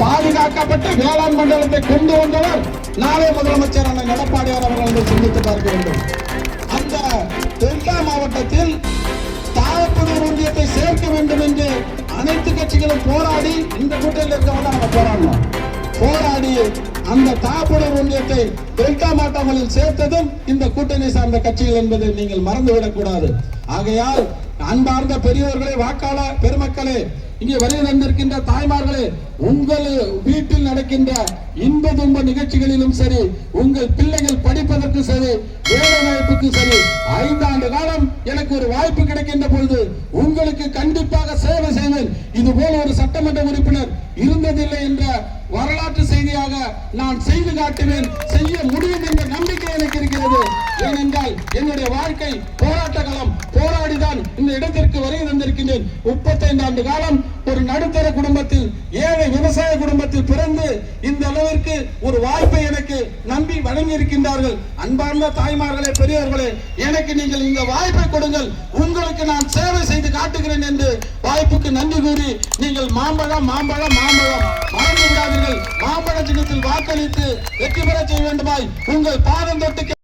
பாதுகாக்கப்பட்ட வேளாண் மண்டலத்தை கொண்டு வந்தவர் நாளை முதலமைச்சர் அண்ணன் எடப்பாடியார் அவர்கள் என்று சிந்தித்து பார்க்க வேண்டும். அந்த டெல்டா மாவட்டத்தில் தாழப்புதூர் ஒன்றியத்தை சேர்க்க வேண்டும் என்று அனைத்து கட்சிகளும் போராடி, இந்த கூட்டத்தில் இருக்கவங்க நம்ம போராடணும், போராடி அந்த தாழப்புதூர் ஒன்றியத்தை டெல்டா மாவட்டங்களில் சேர்த்ததும் இந்த கூட்டணி சார்ந்த கட்சிகள் என்பதை நீங்கள் மறந்துவிடக் கூடாது. ஆகையால் அன்பார்ந்த பெரியவர்களே, வாக்காளர் பெருமக்களே, இங்கே வருகை தந்திருக்கின்ற தாய்மார்களே, உங்கள் வீட்டில் நடக்கின்ற இன்ப துன்ப நிகழ்ச்சிகளிலும் சரி, உங்கள் பிள்ளைகள் படிப்பதற்கு சரி, வேலை வாய்ப்புக்கு சரி, 5 ஆண்டு காலம் எனக்கு ஒரு வாய்ப்பு கிடைக்கின்ற பொழுது உங்களுக்கு கண்டிப்பாக சேவை செய்வேன். இது போல ஒரு சட்டமன்ற உறுப்பினர் இருந்ததில்லை என்ற வரலாற்று செய்தியாக நான் செய்து காட்டுவேன், செய்ய முடியும் என்ற நம்பிக்கை எனக்கு இருக்கிறது. ஏனென்றால் என்னுடைய வாழ்க்கை போராட்ட காலம், போராடிதான் இந்த இடத்திற்கு வருகை தந்திருக்கின்றேன். 35 ஆண்டு காலம் ஒரு நடுத்தர குடும்பத்தில், ஏழை விவசாய குடும்பத்தில் பிறந்து இந்த அளவிற்கு ஒரு வாய்ப்பை எனக்கு நம்பி வழங்கி இருக்கின்றார்கள். அன்பார்ந்த தாய்மார்களே, பெரியவர்களே, எனக்கு நீங்கள் இந்த வாய்ப்பை கொடுங்கள், உங்களுக்கு நான் சேவை செய்து காட்டுகிறேன் என்று வாய்ப்புக்கு நன்றி கூறி, நீங்கள் மாம்பழம் மாம்பழம் மாம்பழம் மறந்து விடாதீர்கள். மாம்பழ சின்னத்தில் வாக்களித்து வெற்றி பெற செய்ய வேண்டுமாய் உங்கள் பாதம் தொட்டு